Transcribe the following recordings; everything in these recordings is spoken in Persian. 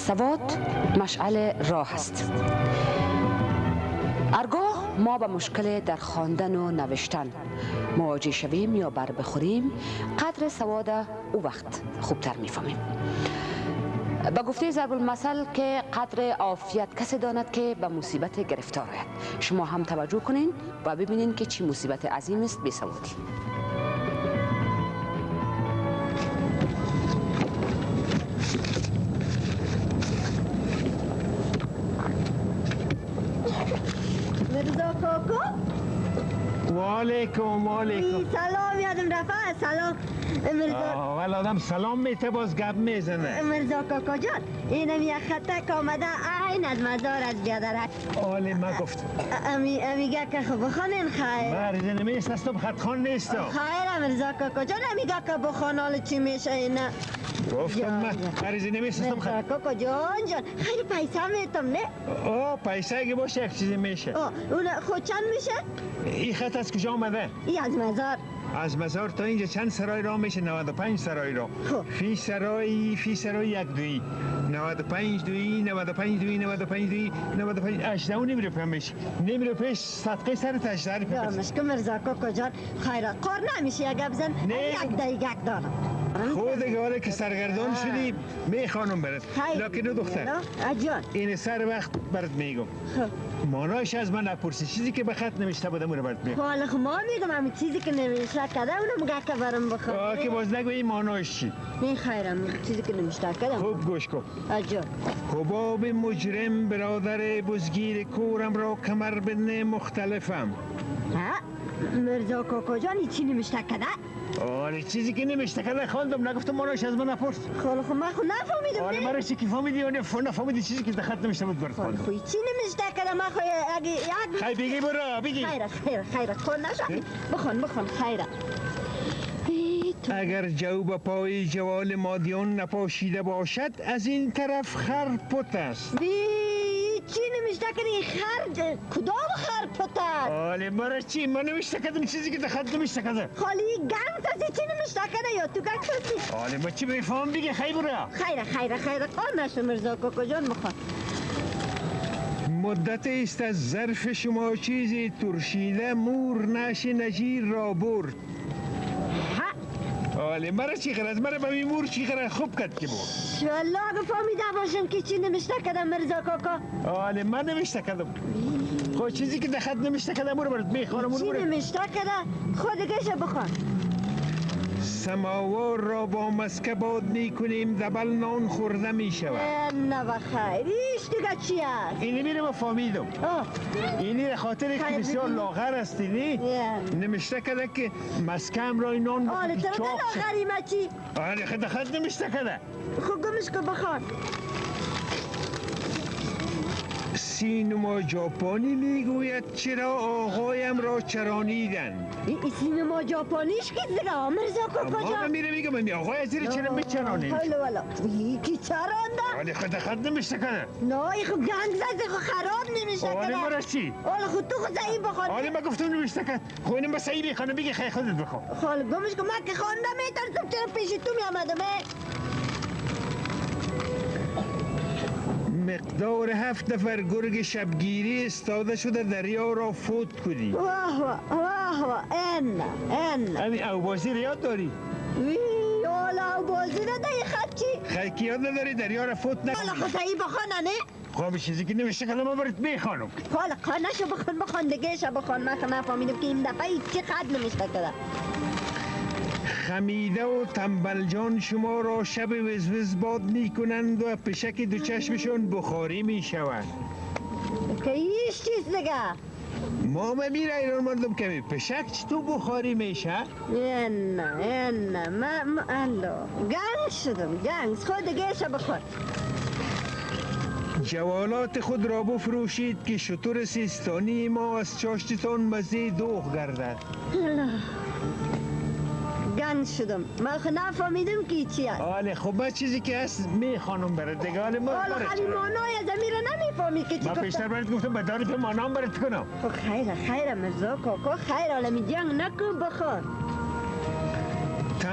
سواد مشعل راه است. هرگاه ما به مشکل در خواندن و نوشتن مواجه شویم یا بر بخوریم، قدر سواد او وقت خوبتر میفهمیم. با گفته ضرب المثل که قدر عافیت کسی داند که به مصیبت گرفتار آید. شما هم توجه کنین و ببینین که چی مصیبت عظیم است بی سوادی. مرزا کاکا والیکم سلام یادم رفت. سلام مرزا. ولی آدم سلام میته باز گپ میزنه. مرزا کاکا جان اینم یک خطک آمده عین از مزار از بیادرک. آلی ما گفت امیگه که خب بخوانین خیر. مرزا نمیست است و خطخان نیست. خیر مرزا کاکا جان امیگه که بخوان حال چی میشه اینه. گفتم من مرزا نمیست است مرزا کاکا جان خیلی پیسه میتم نه؟ پیسه اگه باشه یک چیزی میشه. اون خود چند میشه؟ این خط از کجا آمده؟ ای از مزار. از مزار تا اینجا چند سرای راه میشه؟ 95 سرای راه. فی سرای یک دویی 95 دویی 95 دویی 95 دویی 95 18 نمیره پیش نمیره پیش صدقه سر تشداری یا مشکل مرزا کاکا جان خیره قار نمیشه اگه بزن یک دقیقه دارم. خود دیگه که سرگردان شدی میخوانم برات. لکن دختر جان این سر وقت برات میگم مانایش از من نپرسی. چیزی که به خط نوشته بودم اون رو برات میگم. حالا ما میگم همین چیزی که نوشته کده اونم میگه که برام بخوام. که باز نگویی مانایش چی؟ نه خیرم چیزی که نوشته کدم. خوب گوش کن. جان حباب مجرم برادر بزگیر کورم را کمر بندن مختلفم. مرزا کاکا جان این چی نوشته کده؟ آره چیزی که نمیشته کده خواندم. نگفتم مانایش از من نپرس. خاله خب من خود نفهمیدم. آره مرا چی که فهمیدی و نفهمیدی چیزی که خط نمیشته بود برات خاله خواندم. خب چی نوشته کده من خود اگه یک خیلی بگی برا بگی. خیره خود نشد. بخون خیره. اگر جو به پای جوال مادیان نپاشیده باشد از این طرف خر پت است. چی نمیشته کنی خر کدام خر پت است؟ آلی مرا چی؟ من نمیشته کدم چیزی که خط نمیشته کده. خالی گنگ هستی چی نمیشته کده یا تو گنگ هستی؟ آلی ما چی بفهم بگی خیلی برا. خیره قار نشو مرزا کاکا جان بخوان. مدت است از ظرف شما چیزی ترشیده مور نش نجیر را برد. آلی مرا چی غرض؟ مرا به این مور چی غرض خوب کد که بود. والله اگه فهمیده باشم که چی نمیشته کدم مرزا کاکا. آلی من نمیشته کدم. خود چیزی که خط نمیشته کدم رو برات میخوانم. چی نمیشته کده؟ خودگیش بخوان. سماوار را با مسکه باد میکنیم دبل نان خورده میشود. نه بخیر ایش دیگه چی است؟ اینی میره ما فهمیدم. اینی خاطر که بسیار لاغر هستی نی؟ نمیشته کده که مسکم رای نان آره تو لاغری ما چی؟ آره خد نمیشته کده. خب گمش که بخوان. سینما ژاپنی میگوید چرا آقایم را چرانیدن. این سینما ژاپنیش که دیگه مرزا کاکا جان. میره میگم آقای از زیر چرا میچرانید؟ والا کی چرانده؟ آلی خد نمیشته کنه. نه این خب گنگ زده خب خراب نمیشه کنه. آلی مرا چی؟ آلی خود تو خود صحیح بخوان. آلی ما گفتم نمیشته کن. خب اینم با صحیح بخوانه بگی خیلی خودت بخوان. خاله گمش که من که خوانده میترسم چرا پیش تو میامدم. مقدار 7 نفر گرگ شبگیری استاده شده دریا را فوت کنی. واه این همین اوبازی رو یاد داری؟ اولا اوبازی رو داری خط چی؟ خیلی یاد نداری دریا را فوت نکنی. حالا خود صحیح بخوانه نه؟ خب چیزی که نمیشه کنم ما برات میخوانم. حالا خانهشو بخوان دیگه شو بخوان. من که نفهمیدم که این دفعه چی خط نمیشه کده. خمیده و تنبل جان شما را شب وزوز باد می کنند و پشک دو چشمشون بخاری می شوند. که ایش چیز دیگه؟ ما میره ایران مردم کمی پشک چطور بخاری میشه؟ نه من گنگ شدم گنگ خود دیگه شو بخور. جوالات خود را بفروشید که شتر سیستانی ما از چاشتتان مزه دوغ گردد. گنگ شدم من خود نفهمیدم که چی هست. آله خب من چیزی که هست میخوانم برات دیگه. آله ما خیلی مانای از امیر نمیفهمی که چی من پیشتر برات گفتم به داری به مانام برات کنم. خب خیره مرزا کاکا خیر حالا می جنگ نکن بخور.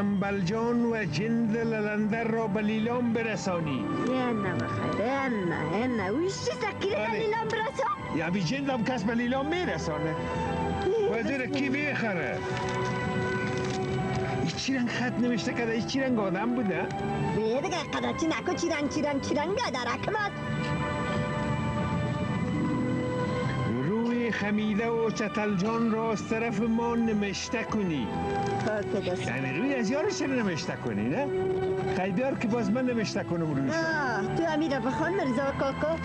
تنبل جان و جند للندر را به لیلام برسانی. نه بخیر نه ویش چی سکیره بله. لیلام برسان؟ یا بی جندم کس به لیلام میرسانه. وزیر کی بیخره؟ این چی رنگ خط نوشته کده؟ این چی رنگ آدم بوده؟ دیگه قدرچی نکو چی رنگ درکمت. روی خمیده و چتلجان را از طرف ما نمشته کنی. یعنی روی از یارش چرا نمشته کنی نه؟ خیلیار که باز من نمشته کنم رویش. تو امیره بخون مرزا کاکا.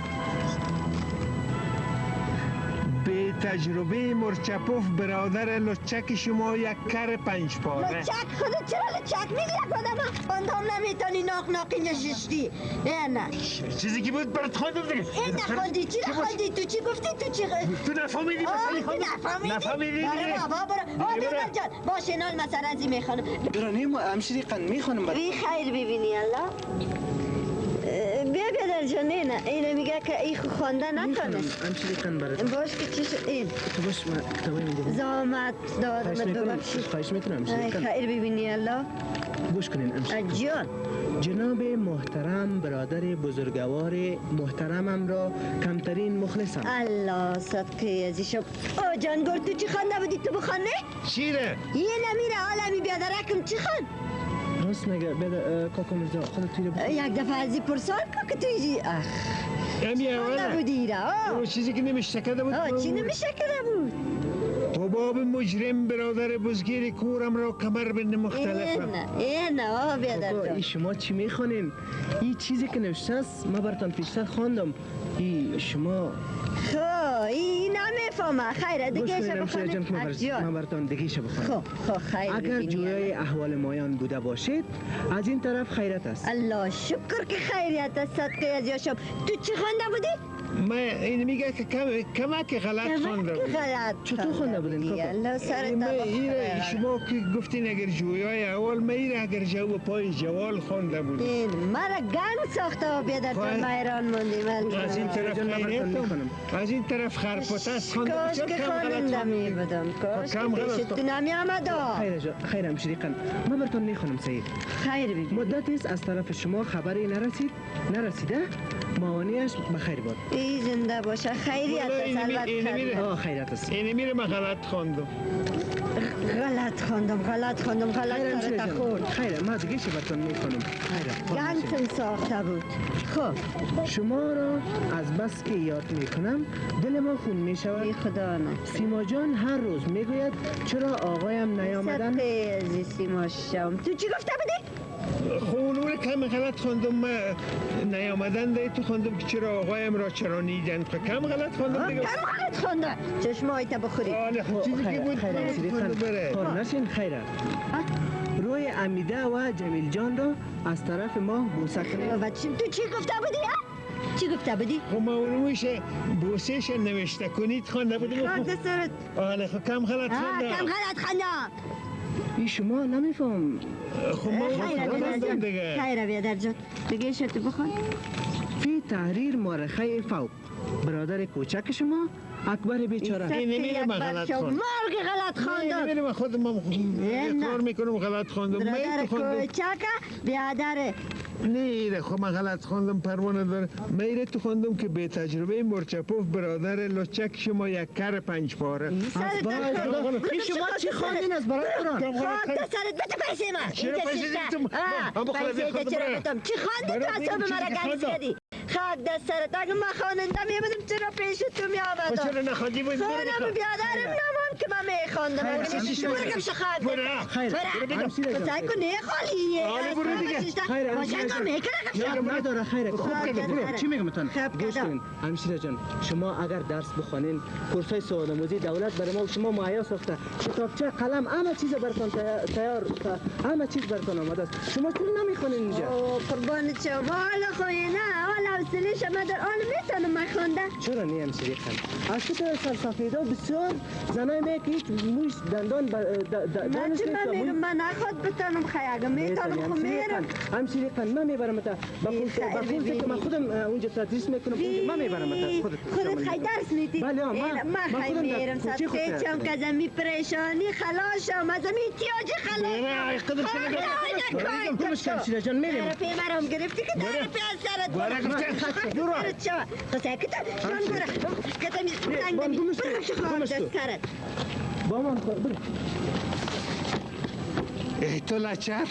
به تجربه مرچپوف برادر لچک شما یک کر 5 پاره. لچک خودت چرا لچک میگی یک آدم آندام نمیتونی ناقی نشستی. نه چیزی که بود برات خواندم دیگه. این نخوندی چی نخوندی تو چی گفتی تو چی تو نفهمیدی مثلا نفهمیدی بابا برو دیگر جان باشه نال مثلا ازی میخوانم برانیم و همشیری قن میخوانم بی خیر ببینی الله بیا در جان نه اینه میگه که ای خوانده نکنه همشیری قن برات باش که چیش این تو باش من کتابای میدیم زامت دادمت ببخشی خواهش میکنم همشیری ای قن خیر ببینی الله گوش کنین همشیری جان جناب محترم برادر بزرگوار محترمم را کمترین مخلصم الله صدقه ازیشم او جان گل تو چی خوانده بودی تو بخوانه؟ چیره؟ یه نمیره عالمی بیادرکم چی خوان؟ راست نگه بده کاکا مرزا خودت توی بخون یک دفعه ازی پرسان که تو ایجی امی خوانده اوله بودی را اون چیزی که نمیشه کده بود. چی نمیشه کرده بود؟ حباب مجرم برادر بزگیر کورم را کمر بند مختلفم. نه بیادر کاکا جان ای شما چی میخوانین؟ این چیزی که نوشته است ما براتان پیشتر خواندم ای شما خب این نمیفهمه خیره گوش دیگه کنین شو همشیری جان بخوانه که من براتان دیگه بخونم خب خیر اگر ببینی جویای احوال مایان بوده باشید از این طرف خیرت است الله شکر که خیریت است صدقه از یاشم تو چی خوانده بودی؟ من این میگه که کمک غلط خوانده بود. غلط چطور خوانده بودین کاکا؟ الله سرت من بخیر. ایره شما که گفتین اگر جویای اول من ایره اگر جو پای جوال خوانده بود. این مرا گنگ ساخته و بیادر جان خواهد. مهران موندیم از این طرف جان، من براتون خیریتم می‌خوانم. از این طرف خرپتست خوانده بود. کاش چرا که کم غلط خواننده خوانده می بود؟ بودم کاش که کم غلط پیشت تو نمی آمد خیر همشیری قن ما براتون میخونم سید خیر ببین مدتی است از طرف شما خبری نرسیده موانعش بخیر باد ای زنده باشه خیریت والا است اینی البته میره. خیرت است اینه میره من غلط خواندم. غلط خواندم غلط خیر همشیری سرت جان خورد خیر ما دیگه چی براتون میخونم خیر گنگتون ساخته بود خب شما را از بس که یاد میکنم دل ما خون ای میشود خدا نه سیما جان هر روز میگوید چرا آقایم نیامدن صدقه عزیزی ماشم تو چی گفته بودی؟ خونور کم غلط خواندم من نیامدن ده تو خواندم که چرا آقایم را چرا نیدن کم غلط خواندم دیگه. کم غلط خونده چشمایت بخوری آله خب چیزی که بود خیر همشیری خونده بره. قن نشین خیره روی امیده و جمیل جان را از طرف ما بوسه کنید و تو چی گفته بودی؟ چی گفته بودی؟ خب ما اونوش بوسش نوشته کنید خوانده بودیم. خاک سرت آله خب کم غلط کم خوندم. غلط خونده این شما نمیفهم خب ما خیره بیادر خوندم جان دیگه. خیره بیادر جان دیگه شد بخون فی تحریر مورخه فوق برادر کوچک شما اکبر بیچاره این نمیره من غلط خواندم. مرگ غلط خواندم نمیره من خودم نه. اقرار میکنم غلط خواندم. برادر من خواندم. کوچک بیادر نه خب من غلط خواندم پروانه داره. میره تو خواندم که به تجربه مرچپوف برادر لچک شما یک کر 5 پاره. سرت برای خدا این شما چی خواندین از برای قرآن خاک سرت بده پیسه من چرا پیسه دیدی تو؟ اما خلاص پیسه خودم چرا برای. بدم چی خواندی تو برای اصاب چیزی مرا که گنج خواندم. کردی خاک دست سرت اگه من خواننده میبودم چرا پیش تو خب میآمدم چرا نخوادی بود؟ خانم بیادرم نمان که من میخواندم خیر، برگم شخاک خیر همشیره جان بسای کنه خالی آره، برو دیگه. خیر، باشنگا همشیره میکنه نداره خیر خوب کرده، برو. چی میگم تان خوب گوش کرده. کنین همشیره جان شما اگر درس بخوانین کورسای سوادآموزی دولت برای ما و شما مهیا ساخته کتابچه قلم همه چیز براتون تیار همه چیز براتون آماده است شما چرا نمیخوانین اینجا قربان شما حالا خوی نه حالا حوصله شما در آن میتونم من خونده چرا نی همشیره خان از تو سرسفیدا بسیار زنای می که هیچ موش دندان من چی من میگم من نخواد بتونم خیلی اگه میتونم خب میرم همسری قن من میبرم تا با کورسی که من خودم اونجا تدریس میکنم اونجا من میبرم تا خودت خیلی درس میدی؟ بله من خیلی میرم سبتیچم که زمین پریشانی خلاص شم از زمین احتیاجی خلاص کمش کم شیره جان میریم در پی مرام گرفتی که در پی از سرت برت شما تو ساکت شان برا کتا میزنگ دمی برم شخوام دست کرد با من برو ای تو لچر